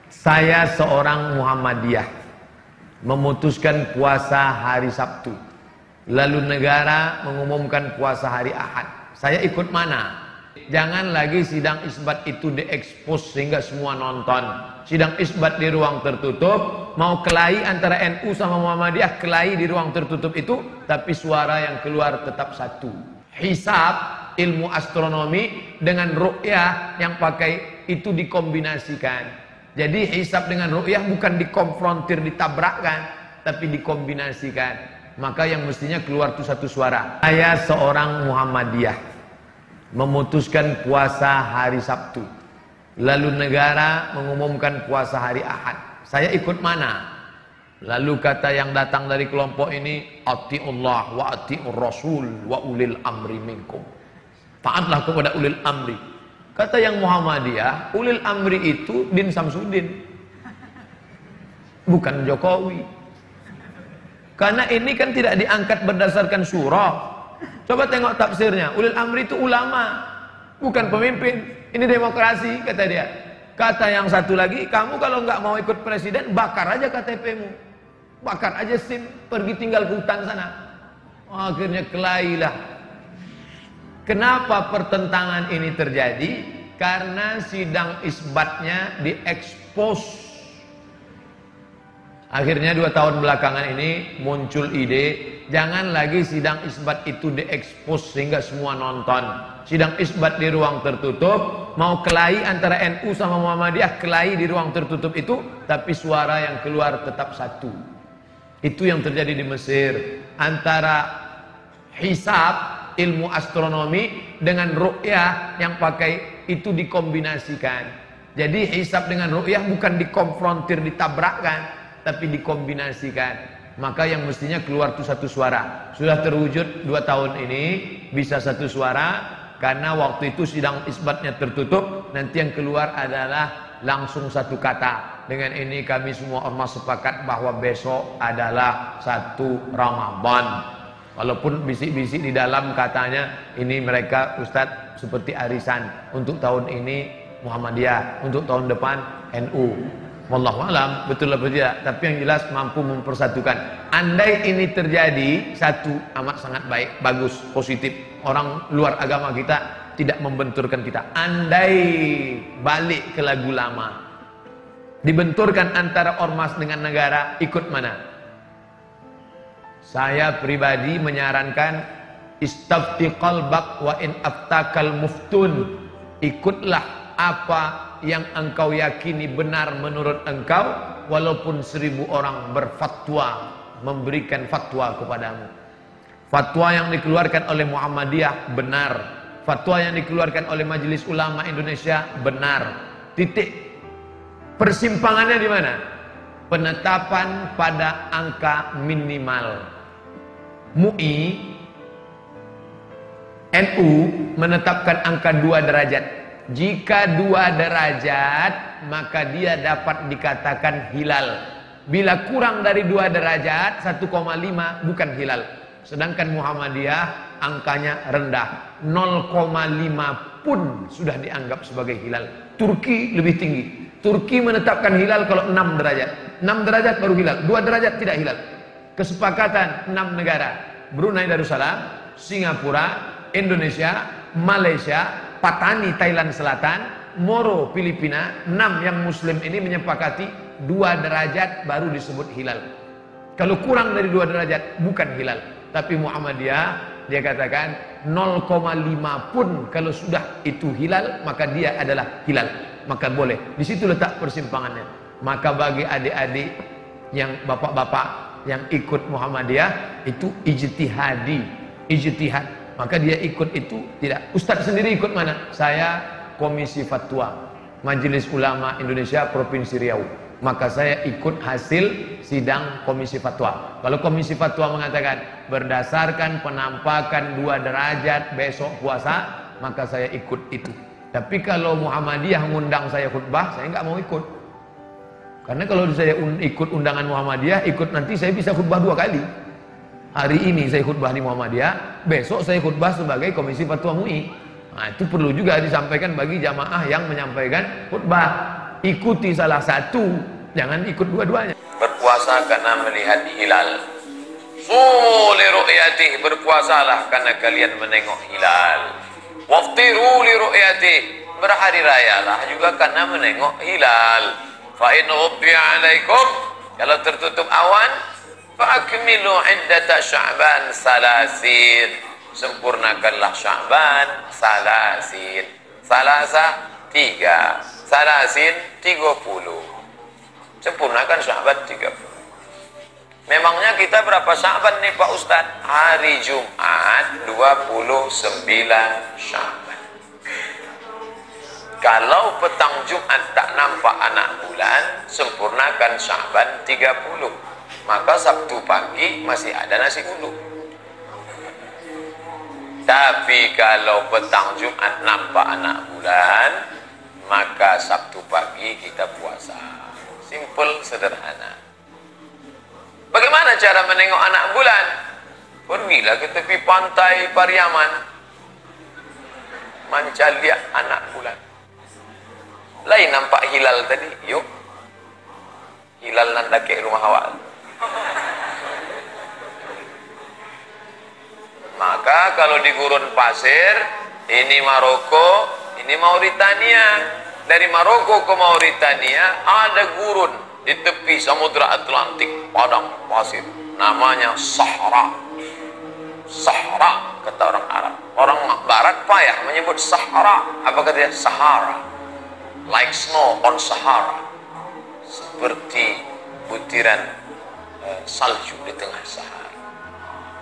Saya seorang Muhammadiyah memutuskan puasa hari Sabtu, lalu negara mengumumkan puasa hari Ahad. Saya ikut mana? Jangan lagi sidang isbat itu diekspos sehingga semua nonton. Sidang isbat di ruang tertutup, mau kelahi antara NU sama Muhammadiyah, kelahi di ruang tertutup itu, tapi suara yang keluar tetap satu. Hisab, ilmu astronomi dengan ru'yah yang pakai itu dikombinasikan. Jadi hisab dengan ru'yah bukan dikonfrontir, ditabrakkan, tapi dikombinasikan. Maka yang mestinya keluar itu satu suara. Saya seorang Muhammadiyah memutuskan puasa hari Sabtu, lalu negara mengumumkan puasa hari Ahad. Saya ikut mana? Lalu kata yang datang dari kelompok ini, ati'ullah wa ati'ur rasul wa ulil amri minkum. Taatlah kepada ulil amri. Kata yang Muhammadiyah, ulil amri itu Din Samsudin, bukan Jokowi. Karena ini kan tidak diangkat berdasarkan surah. Coba tengok tafsirnya. Ulil amri itu ulama, bukan pemimpin. Ini demokrasi, kata dia. Kata yang satu lagi, kamu kalau nggak mau ikut presiden, bakar aja KTP-mu, bakar aja SIM, pergi tinggal ke hutan sana. Akhirnya kelahilah. Kenapa pertentangan ini terjadi? Karena sidang isbatnya diekspos. Akhirnya 2 tahun belakangan ini muncul ide, jangan lagi sidang isbat itu diekspos sehingga semua nonton. Sidang isbat di ruang tertutup, mau kelahi antara NU sama Muhammadiyah, kelahi di ruang tertutup itu, tapi suara yang keluar tetap satu. Itu yang terjadi di Mesir. Antara hisab, ilmu astronomi dengan ru'yah yang pakai itu dikombinasikan. Jadi hisab dengan ru'yah bukan dikonfrontir, ditabrakkan, tapi dikombinasikan. Maka yang mestinya keluar itu satu suara. Sudah terwujud 2 tahun ini bisa satu suara, karena waktu itu sidang isbatnya tertutup, nanti yang keluar adalah langsung satu kata. Dengan ini kami semua ormas sepakat bahwa besok adalah 1 Ramadan. Walaupun bisik-bisik di dalam katanya ini mereka Ustadz seperti arisan, untuk tahun ini Muhammadiyah, untuk tahun depan NU. Wallahu alam, betul atau tidak, tapi yang jelas mampu mempersatukan. Andai ini terjadi, satu, amat sangat baik, bagus, positif. Orang luar agama kita tidak membenturkan kita. Andai balik ke lagu lama, dibenturkan antara ormas dengan negara, ikut mana? Saya pribadi menyarankan istafti qalbak wa in aftakal muftun. Ikutlah apa yang engkau yakini benar menurut engkau, walaupun 1000 orang berfatwa, memberikan fatwa kepadamu. Fatwa yang dikeluarkan oleh Muhammadiyah benar, fatwa yang dikeluarkan oleh Majelis Ulama Indonesia benar. Titik. Persimpangannya di mana? Penetapan pada angka minimal. MUI, NU menetapkan angka 2 derajat. Jika 2 derajat, maka dia dapat dikatakan hilal. Bila kurang dari 2 derajat, 1,5 bukan hilal. Sedangkan Muhammadiyah angkanya rendah, 0,5 pun sudah dianggap sebagai hilal. Turki lebih tinggi. Turki menetapkan hilal kalau 6 derajat. 6 derajat baru hilal, 2 derajat tidak hilal. Kesepakatan 6 negara, Brunei Darussalam, Singapura, Indonesia, Malaysia, Patani Thailand Selatan, Moro Filipina, 6 yang muslim ini menyepakati 2 derajat baru disebut hilal. Kalau kurang dari 2 derajat bukan hilal. Tapi Muhammadiyah dia katakan 0,5 pun kalau sudah itu hilal, maka dia adalah hilal, maka boleh. Di situ letak persimpangannya. Maka bagi adik-adik yang bapak-bapak yang ikut Muhammadiyah itu ijtihadi, ijtihad. Maka dia ikut itu tidak. Ustadz sendiri ikut mana? Saya Komisi Fatwa Majelis Ulama Indonesia Provinsi Riau. Maka saya ikut hasil sidang Komisi Fatwa. Kalau Komisi Fatwa mengatakan berdasarkan penampakan 2 derajat besok puasa, maka saya ikut itu. Tapi kalau Muhammadiyah ngundang saya khutbah, saya nggak mau ikut. Karena kalau saya ikut undangan Muhammadiyah, ikut nanti saya bisa khutbah 2 kali. Hari ini saya khutbah di Muhammadiyah, besok saya khutbah sebagai Komisi Fatwa MUI. Nah, itu perlu juga disampaikan bagi jamaah yang menyampaikan khutbah. ikuti salah satu, jangan ikut dua-duanya. Berpuasa karena melihat hilal. Sumu li ru'yatih, berpuasalah karena kalian menengok hilal. Waftiru li ru'yatih, berhari rayalah juga karena menengok hilal. Fa in ghubbiya 'alaikum, kalau tertutup awan, fa akmilu 'iddata Sya'ban salasin, sempurnakanlah Sya'ban salasin. Salasa 3, salasin 30. Sempurnakan Sya'ban 30. Memangnya kita berapa Sya'ban nih Pak Ustadz? Hari Jumat 29 Sya'ban. Kalau petang Jumat tak nampak anak bulan, sempurnakan Sya'ban 30. Maka Sabtu pagi masih ada nasi uduk. Tapi kalau petang Jumat nampak anak bulan, maka Sabtu pagi kita puasa. Simple, sederhana. Bagaimana cara menengok anak bulan? Pergilah ke tepi pantai Pariaman, manca lihat anak bulan. Lain nampak hilal tadi, yuk. Hilal nanda ke rumah awal. Maka kalau di gurun pasir, ini Maroko, ini Mauritania. Dari Maroko ke Mauritania ada gurun di tepi Samudra Atlantik, padang pasir. Namanya Sahara. Sahara kata orang Arab. Orang Barat payah menyebut Sahara. Apa katanya? Sahara. Like snow on Sahara. Seperti butiran salju di tengah Sahara.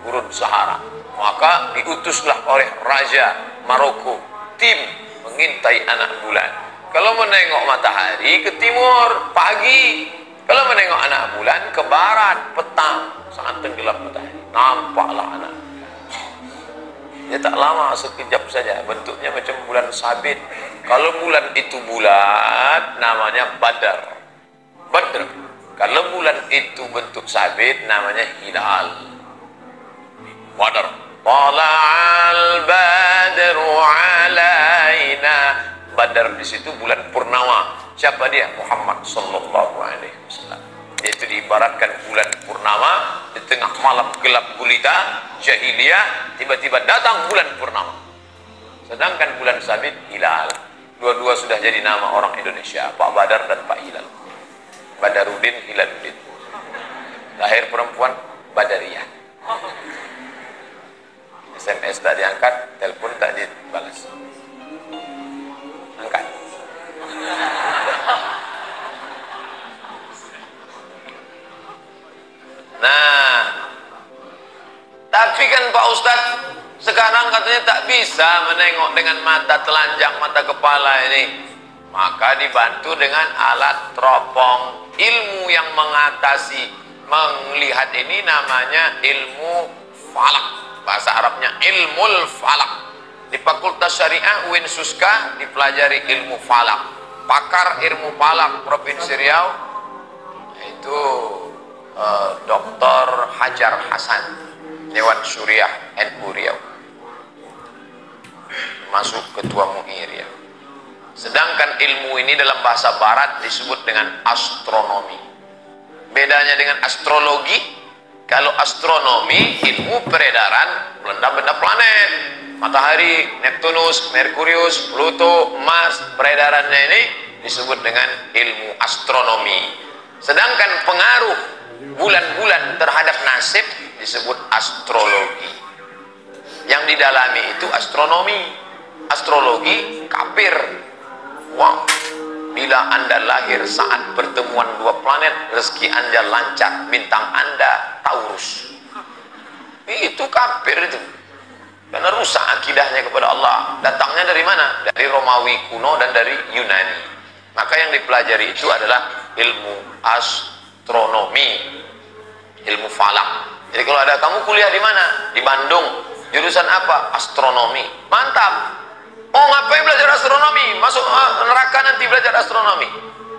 Gurun Sahara. Maka diutuslah oleh Raja Maroko tim mengintai anak bulan. Kalau menengok matahari ke timur pagi, kalau menengok anak bulan ke barat petang, saat tenggelam matahari, nampaklah anak bulan. Ya tak lama, sekejap saja, bentuknya macam bulan sabit. Kalau bulan itu bulat, namanya Badar. Badr. Kalau bulan itu bentuk sabit, namanya hilal. Badar. Tala'al badru alaina. Badar di situ bulan purnama. Siapa dia? Muhammad sallallahu alaihi wasallam. Itu diibaratkan bulan purnama di tengah malam gelap gulita jahiliyah, tiba-tiba datang bulan purnama. Sedangkan bulan sabit hilal. Dua-dua sudah jadi nama orang Indonesia, Pak Badar dan Pak Hilal. Badaruddin, Hilaluddin. Lahir perempuan Badariyah. SMS tak diangkat, telepon tak dibalas. Angkat. Nah, tapi kan Pak Ustadz sekarang katanya tak bisa menengok dengan mata telanjang, mata kepala ini. Maka dibantu dengan alat teropong. Ilmu yang mengatasi melihat ini namanya ilmu falak. Bahasa Arabnya ilmul falak. Di Fakultas Syariah UIN Suska dipelajari ilmu falak. Pakar ilmu falak Provinsi Riau itu Dr. Hajar Hasan, Dewan Syuriah NU Riau, masuk ketua MUI Riau. Sedangkan ilmu ini dalam bahasa barat disebut dengan astronomi. Bedanya dengan astrologi, kalau astronomi ilmu peredaran benda-benda planet, matahari, Neptunus, Merkurius, Pluto, Mars, peredarannya ini disebut dengan ilmu astronomi. Sedangkan pengaruh bulan-bulan terhadap nasib disebut astrologi. Yang didalami itu astronomi. Astrologi kafir. Wow. Bila Anda lahir saat pertemuan dua planet, rezeki Anda lancar, bintang Anda Taurus. Itu kafir itu. Karena rusak akidahnya kepada Allah. Datangnya dari mana? Dari Romawi kuno dan dari Yunani. Maka yang dipelajari itu adalah ilmu astronomi, ilmu falak. Jadi kalau ada kamu kuliah di mana? Di Bandung. Jurusan apa? Astronomi. Mantap. Oh, ngapain belajar astronomi? Masuk neraka nanti belajar astronomi.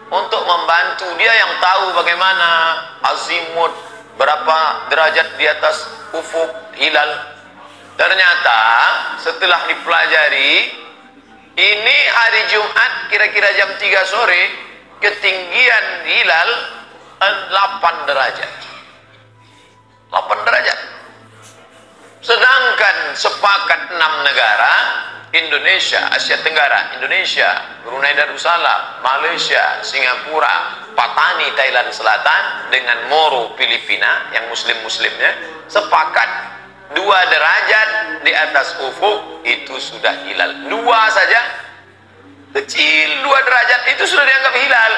Untuk membantu dia yang tahu bagaimana azimut, berapa derajat di atas ufuk hilal. Ternyata setelah dipelajari, ini hari Jumat kira-kira jam 3 sore ketinggian hilal 8 derajat. 8 derajat. Sedangkan sepakat 6 negara, Indonesia, Asia Tenggara, Indonesia, Brunei Darussalam, Malaysia, Singapura, Patani, Thailand Selatan, dengan Moro, Filipina, yang muslim-muslimnya, sepakat 2 derajat di atas ufuk itu sudah hilal. 2 saja, kecil 2 derajat itu sudah dianggap hilal.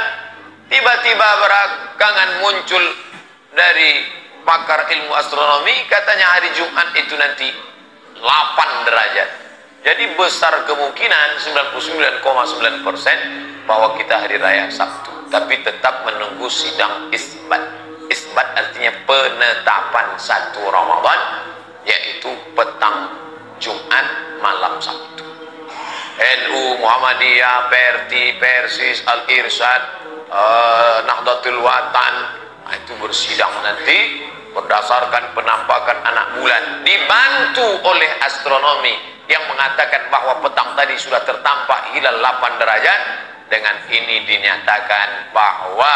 Tiba-tiba belakangan muncul dari pakar ilmu astronomi, katanya hari Jumat itu nanti 8 derajat. Jadi besar kemungkinan 99,9% bahwa kita hari raya Sabtu. Tapi tetap menunggu sidang isbat. Isbat artinya penetapan 1 Ramadan, yaitu petang Jumat malam Sabtu. NU, Muhammadiyah, PRT, Persis, Al-Irsyad, Nahdlatul Watan, itu bersidang nanti berdasarkan penampakan anak bulan, dibantu oleh astronomi yang mengatakan bahwa petang tadi sudah tertampak hilal 8 derajat. Dengan ini dinyatakan bahwa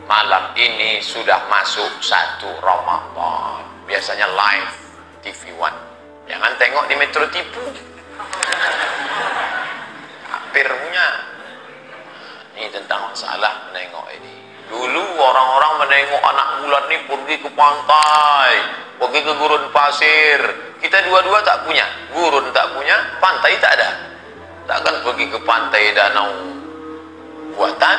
malam ini sudah masuk 1 Ramadan. Biasanya live TV One, jangan tengok di Metro Tipu, hampir punya. Ini tentang masalah menengok ini. Dulu orang-orang menengok anak bulan ini pergi ke pantai, pergi ke gurun pasir. Kita dua-dua tak punya, gurun tak punya, pantai tak ada. Takkan pergi ke pantai danau buatan.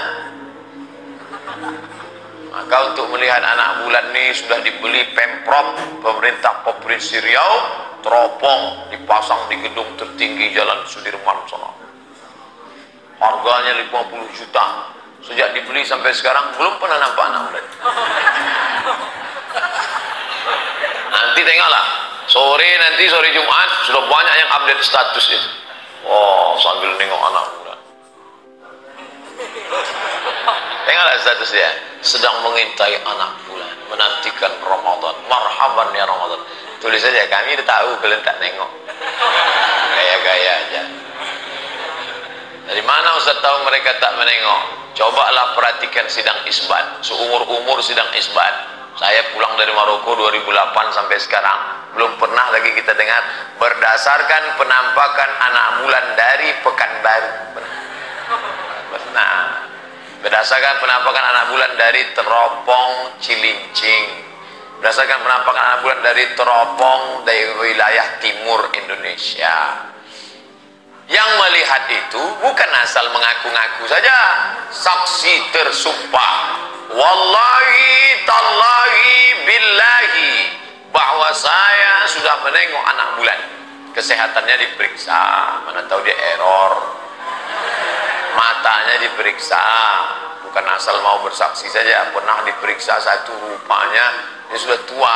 Maka untuk melihat anak bulan ini sudah dibeli Pemprov, pemerintah Provinsi Riau, teropong dipasang di gedung tertinggi Jalan Sudirman sana. Harganya 50 juta. Sejak dibeli sampai sekarang belum pernah nampak anak bulan. Nanti tengoklah, sore Jumat sudah banyak yang update status itu. Oh, sambil nengok anak bulan. Tengoklah status dia, sedang mengintai anak bulan, menantikan Ramadan. Marhaban ya Ramadan. Tulis saja, kami udah tahu kalian tak nengok. Gaya-gaya aja. Dari mana Ustaz tahu mereka tak menengok? Cobalah perhatikan sidang isbat. Seumur-umur sidang isbat, saya pulang dari Maroko 2008 sampai sekarang, belum pernah lagi kita dengar berdasarkan penampakan anak bulan dari Pekanbaru. Benar. Berdasarkan penampakan anak bulan dari Teropong, Cilincing. Berdasarkan penampakan anak bulan dari Teropong, dari wilayah timur Indonesia. Yang melihat itu bukan asal mengaku-ngaku saja, saksi tersumpah, wallahi tallahi billahi, bahwa saya sudah menengok anak bulan. Kesehatannya diperiksa, mana tahu dia error. Matanya diperiksa, bukan asal mau bersaksi saja. Pernah diperiksa satu, rupanya dia sudah tua,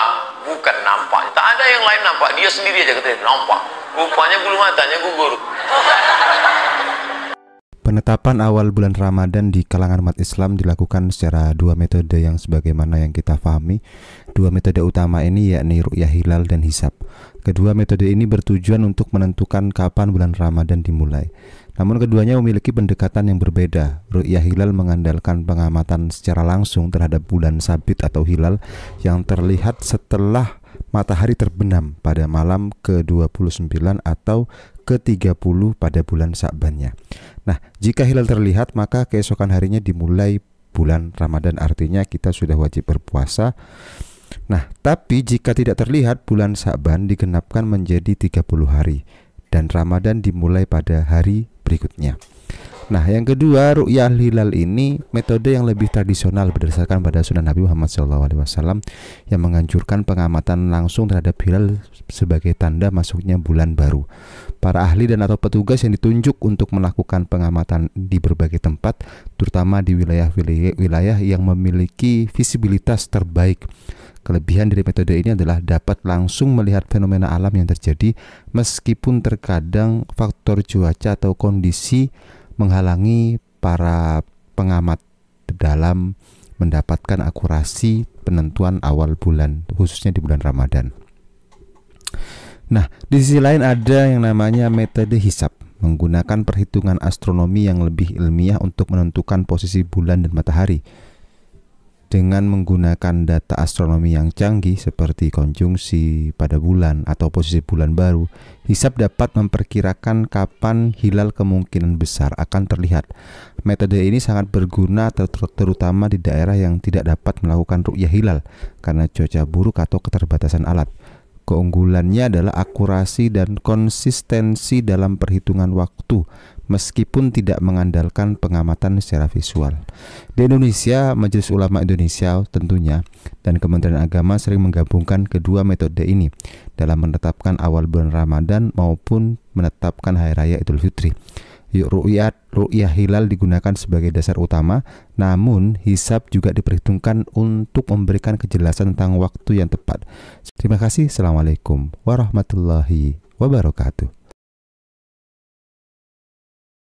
bukan nampak, tak ada yang lain nampak, dia sendiri aja katanya nampak, rupanya bulu matanya gugur. Penetapan awal bulan Ramadan di kalangan umat Islam dilakukan secara 2 metode yang sebagaimana yang kita pahami. 2 metode utama ini yakni ru'yah hilal dan hisab. Kedua metode ini bertujuan untuk menentukan kapan bulan Ramadan dimulai. Namun keduanya memiliki pendekatan yang berbeda. Ru'yah hilal mengandalkan pengamatan secara langsung terhadap bulan sabit atau hilal yang terlihat setelah matahari terbenam pada malam ke-29 atau ke-30 pada bulan Sa'bannya. Nah, jika hilal terlihat maka keesokan harinya dimulai bulan Ramadan, artinya kita sudah wajib berpuasa. Nah, tapi jika tidak terlihat, bulan Sa'ban digenapkan menjadi 30 hari dan Ramadan dimulai pada hari berikutnya. Nah, yang kedua, ru'yah hilal ini metode yang lebih tradisional berdasarkan pada sunnah Nabi Muhammad SAW yang menganjurkan pengamatan langsung terhadap hilal sebagai tanda masuknya bulan baru. Para ahli dan atau petugas yang ditunjuk untuk melakukan pengamatan di berbagai tempat, terutama di wilayah yang memiliki visibilitas terbaik. Kelebihan dari metode ini adalah dapat langsung melihat fenomena alam yang terjadi meskipun terkadang faktor cuaca atau kondisi menghalangi para pengamat dalam mendapatkan akurasi penentuan awal bulan, khususnya di bulan Ramadan. Nah, di sisi lain ada yang namanya metode hisab. menggunakan perhitungan astronomi yang lebih ilmiah untuk menentukan posisi bulan dan matahari. Dengan menggunakan data astronomi yang canggih seperti konjungsi pada bulan atau posisi bulan baru, hisab dapat memperkirakan kapan hilal kemungkinan besar akan terlihat. Metode ini sangat berguna terutama di daerah yang tidak dapat melakukan ru'yah hilal karena cuaca buruk atau keterbatasan alat. Keunggulannya adalah akurasi dan konsistensi dalam perhitungan waktu, meskipun tidak mengandalkan pengamatan secara visual. Di Indonesia, Majelis Ulama Indonesia tentunya dan Kementerian Agama sering menggabungkan kedua metode ini dalam menetapkan awal bulan Ramadan maupun menetapkan Hari Raya Idul Fitri. Ru'yah hilal digunakan sebagai dasar utama, namun hisab juga diperhitungkan untuk memberikan kejelasan tentang waktu yang tepat. Terima kasih. Assalamualaikum warahmatullahi wabarakatuh.